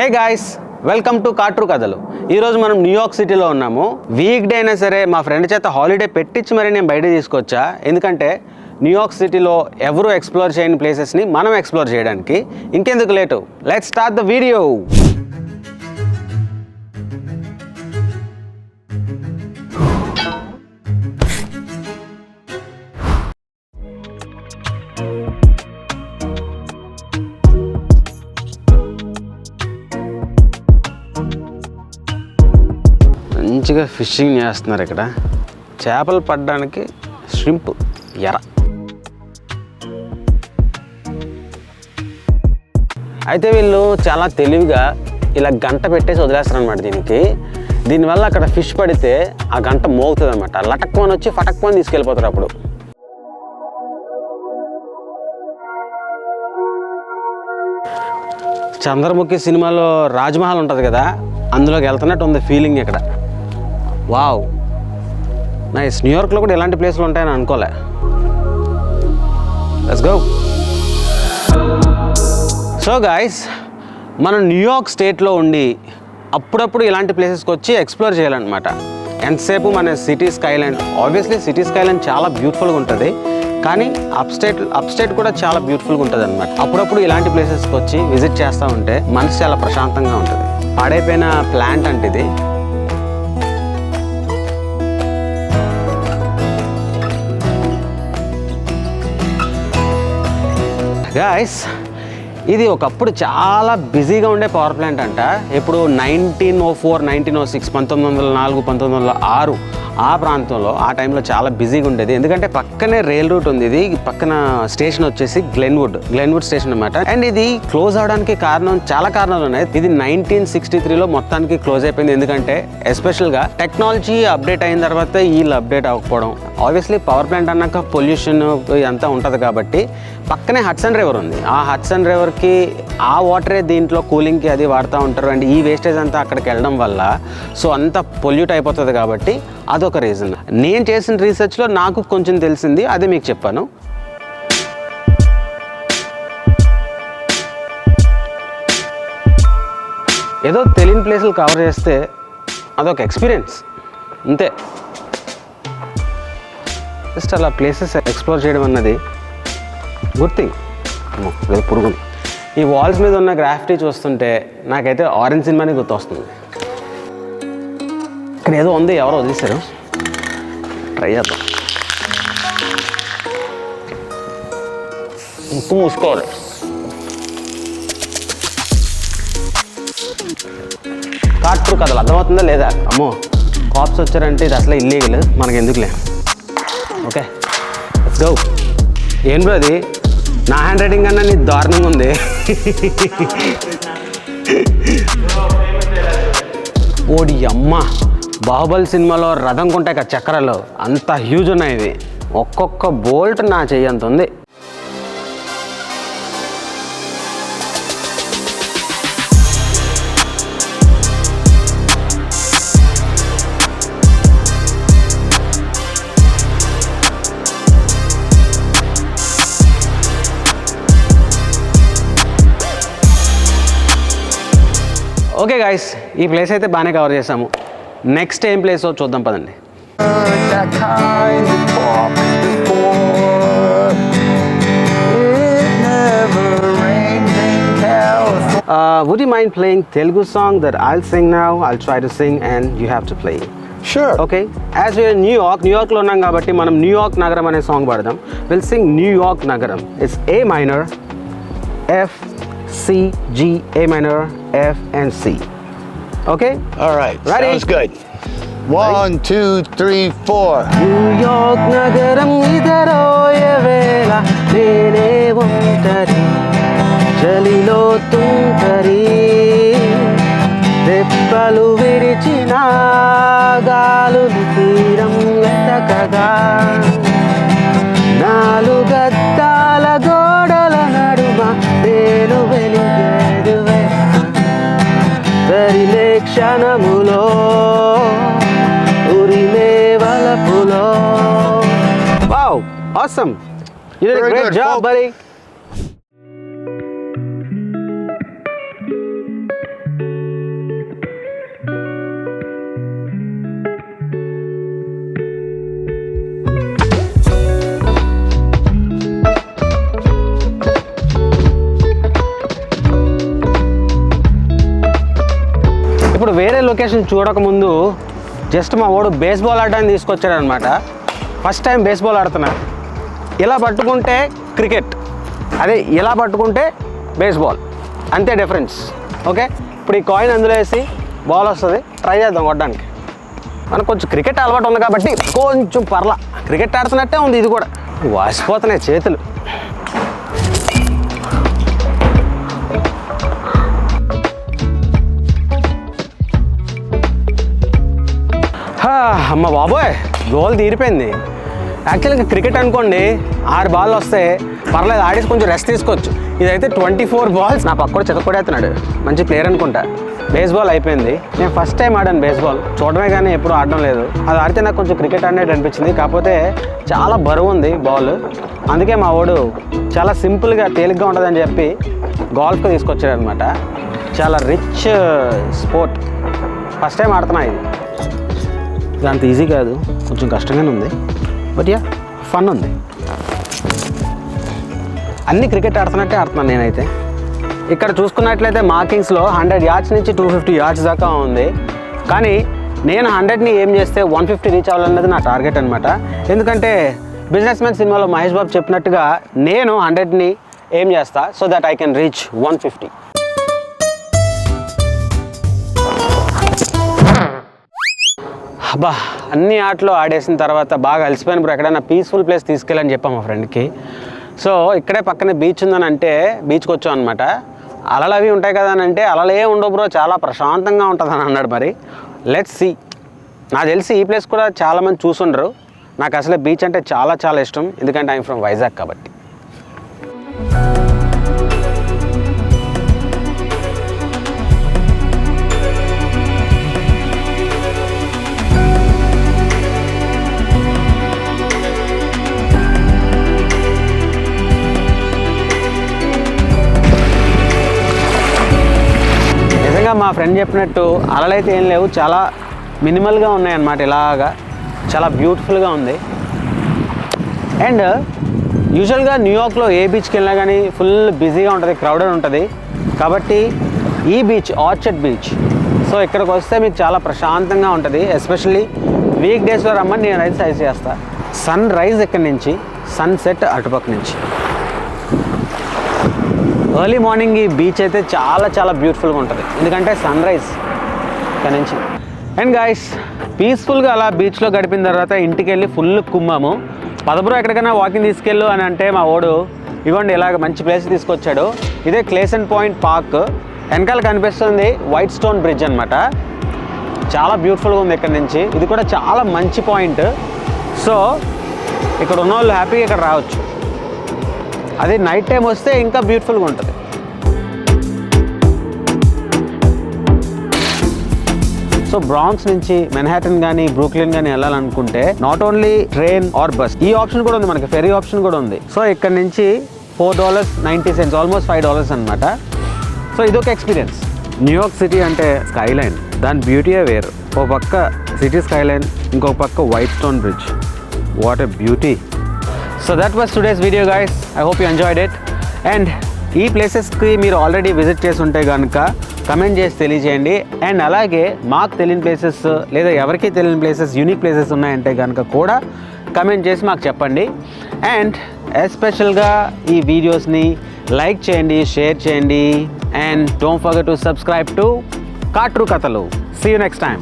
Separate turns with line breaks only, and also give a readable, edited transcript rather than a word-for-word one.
Hey guys, welcome to Kaatru కథలు. ఈరోజు మనం న్యూయార్క్ సిటీలో ఉన్నాము. వీక్ డే అయినా సరే మా ఫ్రెండ్ చేత హాలిడే పెట్టించి మరి నేను బయట తీసుకొచ్చా. ఎందుకంటే న్యూయార్క్ సిటీలో ఎవరు ఎక్స్ప్లోర్ చేయని ప్లేసెస్ని మనం ఎక్స్ప్లోర్ చేయడానికి. ఇంకెందుకు late, let's start the video. మంచిగా ఫిషింగ్ చేస్తున్నారు ఇక్కడ. చేపలు పడడానికి ష్రింప్ ఎర. అయితే వీళ్ళు చాలా తెలివిగా ఇలా గంట పెట్టేసి వదిలేస్తారు అనమాట దీనివల్ల అక్కడ ఫిష్ పడితే ఆ గంట మోగుతుంది అనమాట. లటక్మని వచ్చి ఫటక్మని తీసుకెళ్ళిపోతారు. అప్పుడు చంద్రముఖి సినిమాలో రాజ్మహల్ ఉంటుంది కదా, అందులోకి వెళ్తున్నట్టు ఉంది ఫీలింగ్ ఇక్కడ. Wow, nice. న్యూయార్క్లో కూడా ఇలాంటి ప్లేస్లు ఉంటాయని అనుకోలే. Let's go. సో గాయ్స్, మనం న్యూయార్క్ స్టేట్లో ఉండి అప్పుడప్పుడు ఇలాంటి ప్లేసెస్కి వచ్చి ఎక్స్ప్లోర్ చేయాలన్నమాట. ఎంతసేపు మన city Skyland, obviously city Skyland చాలా బ్యూటిఫుల్గా ఉంటుంది, కానీ అప్ స్టేట్ కూడా చాలా బ్యూటిఫుల్గా ఉంటుంది అనమాట. అప్పుడప్పుడు ఇలాంటి ప్లేసెస్కి వచ్చి విజిట్ చేస్తూ ఉంటే మనసు చాలా ప్రశాంతంగా ఉంటుంది. పాడైపోయిన ప్లాంట్ అంటే ఇది. గాయ్స్, ఇది ఒకప్పుడు చాలా బిజీగా ఉండే పవర్ ప్లాంట్ అంట. ఇప్పుడు 1904, 1906, 1904, 1906 ఆ ప్రాంతంలో, ఆ టైంలో చాలా బిజీగా ఉండేది. ఎందుకంటే పక్కనే రైల్ రూట్ ఉంది. ఇది పక్కన స్టేషన్ వచ్చేసి గ్లెన్వుడ్ స్టేషన్ అనమాట. అండ్ ఇది క్లోజ్ అవడానికి చాలా కారణాలు ఉన్నాయి. ఇది 1963లో మొత్తానికి క్లోజ్ అయిపోయింది. ఎందుకంటే ఎస్పెషల్గా టెక్నాలజీ అప్డేట్ అయిన తర్వాత వీళ్ళు అప్డేట్ అవ్వకపోవడం. ఆబ్వియస్లీ పవర్ ప్లాంట్ అన్నాక పొల్యూషన్ అంతా ఉంటుంది కాబట్టి పక్కనే హడ్సన్ రివర్ ఉంది. ఆ హడ్సన్ రివర్కి ఆ వాటరే దీంట్లో కూలింగ్కి అది వాడుతూ ఉంటారు. అండ్ ఈ వేస్టేజ్ అంతా అక్కడికి వెళ్ళడం వల్ల సో అంతా పొల్యూట్ అయిపోతుంది. కాబట్టి అదొక రీజన్. నేను చేసిన రీసెర్చ్లో నాకు కొంచెం తెలిసింది, అదే మీకు చెప్పాను. ఏదో తెలియని ప్లేసులు కవర్ చేస్తే అదొక ఎక్స్పీరియన్స్ అంతే. జస్ట్ అలా ప్లేసెస్ ఎక్స్ప్లోర్ చేయడం అన్నది గుడ్ థింగ్. పురుగులు ఈ వాల్స్ మీద ఉన్న గ్రాఫిటీ చూస్తుంటే నాకైతే ఆరెంజ్ సినిమాని గుర్తొస్తుంది. ఇక్కడ ఏదో ఉంది, ఎవరో వదిలేశారు. ట్రై చేద్దాం. ముక్కు మూసుకోవాలి. కాట్రు కథలు అర్థమవుతుందా లేదా? అమ్మో, కాప్స్ వచ్చారంటే ఇది అసలు ఇల్లీగల్, మనకి ఎందుకులే. Okay, let's go. ఏం బ్రో అది? నా హ్యాండ్ రైటింగ్ కన్నా నీ దారుణంగా ఉంది. ఓడి అమ్మ, బాహుబలి సినిమాలో రథం కొంటాయి కదా చక్రాలు, అంత హ్యూజ్ ఉన్నాయి ఇవి. ఒక్కొక్క బోల్ట్ నా చెయ్యంత ఉంది. ఓకే గాయస్, ఈ ప్లేస్ అయితే బాగానే కవర్ చేసాము. నెక్స్ట్ ఏం ప్లేసో చూద్దాం పదండి. Would you mind playing Telugu song that I'll sing now? I'll try to sing and you have to play.
Sure.
Okay. As we're in New York లో ఉన్నాం కాబట్టి మనం న్యూయార్క్ నగరం అనే సాంగ్ పాడదాం. We'll sing న్యూయార్క్ నగరం. It's A minor, F, C, G, A minor, F and C. Okay?
All right.
Ready?
Sounds good. 1, 2, 3, 4.
New York నగరం నిదరోయ వేళ నేనే ఒంటరి, చలిలో తుంటరి, రెప్పలు విడిచిన గాలులు తీరం వెతకగా, నాలుగద్దాల గోడల నడుమ నేను వెలిగేడు తరిలే క్షణములో ఉరిమే వలపులో. Wow, awesome. You did a great job, buddy. ఇప్పుడు వేరే లొకేషన్ చూడకముందు జస్ట్ మా వాడు బేస్బాల్ ఆడడానికి తీసుకొచ్చాడు అనమాట. ఫస్ట్ టైం బేస్బాల్ ఆడుతున్నా. ఇలా పట్టుకుంటే క్రికెట్, అదే ఇలా పట్టుకుంటే బేస్బాల్, అంతే డిఫరెన్స్. ఓకే, ఇప్పుడు ఈ కాయిన్ అందులో వేసి బాల్ వస్తుంది, ట్రై చేద్దాం కొట్టడానికి. మనకు కొంచెం క్రికెట్ అలవాటు ఉంది కాబట్టి కొంచెం పర్లా, క్రికెట్ ఆడుతున్నట్టే ఉంది ఇది కూడా. వాసిపోతున్నాయి చేతులు. అమ్మ బాబోయ్, గోల్ తీరిపోయింది. యాక్చువల్గా క్రికెట్ అనుకోండి 6 బాల్ వస్తే పర్లేదు, ఆడేసి కొంచెం రెస్ట్ తీసుకోవచ్చు. ఇదైతే 24 బాల్స్. నా పక్కన చెతకొడేస్తున్నాడు, మంచి ప్లేయర్ అనుకుంటా. బేస్బాల్ అయిపోయింది. నేను ఫస్ట్ టైం ఆడాను బేస్బాల్, చూడమే కానీ ఎప్పుడు ఆడడం లేదు. అది ఆడితే నాకు కొంచెం క్రికెట్ ఆడినట్టు అనిపించింది. కాకపోతే చాలా బరువు ఉంది బాల్, అందుకే మా వాడు చాలా సింపుల్గా తేలిగ్గా ఉంటుందని చెప్పి గోల్ఫ్కి తీసుకొచ్చాడు అనమాట. చాలా రిచ్ స్పోర్ట్, ఫస్ట్ టైం ఆడుతున్నా. ఇది అంత ఈజీ కాదు, కొంచెం కష్టంగానే ఉంది. బట్ యా, ఫన్ ఉంది. అన్ని క్రికెట్ ఆడుతున్నట్టే ఆడుతున్నాను నేనైతే. ఇక్కడ చూసుకున్నట్లయితే మార్కింగ్స్లో 100 yards నుంచి 250 yards దాకా ఉంది. కానీ నేను 100ని ఏం చేస్తే 150 రీచ్ అవ్వాలన్నది నా టార్గెట్ అనమాట. ఎందుకంటే బిజినెస్ మ్యాన్ సినిమాలో మహేష్ బాబు చెప్పినట్టుగా నేను 100ని ఏం చేస్తా, so that I can reach 150. అబ్బా, అన్ని ఆటలు ఆడేసిన తర్వాత బాగా అలసిపోయినప్పుడు ఎక్కడైనా పీస్ఫుల్ ప్లేస్ తీసుకెళ్ళని చెప్పాం మా ఫ్రెండ్కి. సో ఇక్కడే పక్కనే బీచ్ ఉందని అంటే బీచ్కి వచ్చాం అనమాట. అలలు అవి ఉంటాయి కదా అని అంటే అలలు ఏ ఉండవు బ్రో, చాలా ప్రశాంతంగా ఉంటుందని అన్నాడు. మరి లెట్స్ సీ. నాకు తెలిసి ఈ ప్లేస్ కూడా చాలామంది చూసుండరు. నాకు అసలే బీచ్ అంటే చాలా చాలా ఇష్టం, ఎందుకంటే ఐఎమ్ ఫ్రమ్ వైజాగ్ కాబట్టి. మా ఫ్రెండ్ చెప్పినట్టు అలలైతే ఏం లేవు, చాలా మినిమల్గా ఉన్నాయన్నమాట. ఇలాగా చాలా బ్యూటిఫుల్గా ఉంది. అండ్ యూజువల్గా న్యూయార్క్లో ఏ బీచ్కి వెళ్ళినా కానీ ఫుల్ బిజీగా ఉంటుంది, క్రౌడెడ్ ఉంటుంది. కాబట్టి ఈ బీచ్ ఆర్చర్డ్ బీచ్. సో ఇక్కడికి వస్తే మీకు చాలా ప్రశాంతంగా ఉంటుంది. ఎస్పెషల్లీ వీక్ డేస్లో రమ్మని నేను అయితే సజెస్ట్ చేస్తాను. సన్ రైజ్ ఇక్కడి నుంచి, సన్సెట్ అటుపక్క నుంచి. ఎర్లీ మార్నింగ్ ఈ బీచ్ అయితే చాలా చాలా బ్యూటిఫుల్గా ఉంటుంది, ఎందుకంటే సన్ రైజ్ ఇక్కడ నుంచి. అండ్ గైస్, పీస్ఫుల్గా అలా బీచ్లో గడిపిన తర్వాత ఇంటికి వెళ్ళి ఫుల్ కుమ్మాము. పదపురం ఎక్కడికైనా వాకింగ్ తీసుకెళ్ళు అని అంటే మా వాడు ఇవ్వండి ఇలాగ మంచి ప్లేస్ తీసుకొచ్చాడు. ఇదే క్లేసెంట్ పాయింట్ పార్క్. వెనకాల కనిపిస్తుంది వైట్ స్టోన్ బ్రిడ్జ్ అనమాట. చాలా బ్యూటిఫుల్గా ఉంది ఇక్కడ నుంచి. ఇది కూడా చాలా మంచి పాయింట్. సో ఇక్కడ ఉన్న వాళ్ళు హ్యాపీగా ఇక్కడ రావచ్చు. అది నైట్ టైం వస్తే ఇంకా బ్యూటిఫుల్గా ఉంటుంది. సో బ్రాంక్స్ నుంచి మెన్హాటన్ కానీ బ్రూక్లిన్ కానీ వెళ్ళాలనుకుంటే not only train or bus, ఈ ఆప్షన్ కూడా ఉంది మనకి, ఫెరీ ఆప్షన్ కూడా ఉంది. సో ఇక్కడ నుంచి $4.90, ఆల్మోస్ట్ $5 అనమాట. సో ఇదొక ఎక్స్పీరియన్స్. న్యూయార్క్ సిటీ అంటే స్కైలైన్, దాని బ్యూటీయే వేరు. ఓ పక్క సిటీ స్కైలైన్, ఇంకొక పక్క white stone bridge. What a beauty. So that was today's video guys. I hope you enjoyed it. And ఈ ప్లేసెస్కి మీరు ఆల్రెడీ విజిట్ చేసి ఉంటే కనుక కమెంట్ చేసి తెలియజేయండి. అండ్ అలాగే మాకు తెలియని ప్లేసెస్ లేదా ఎవరికీ తెలియని ప్లేసెస్, యూనిక్ ప్లేసెస్ ఉన్నాయంటే కనుక కూడా కమెంట్ చేసి మాకు చెప్పండి. అండ్ ఎస్పెషల్గా ఈ వీడియోస్ని లైక్ చేయండి, షేర్ చేయండి. And don't forget to subscribe to Kaatru Kathalu. See you next time.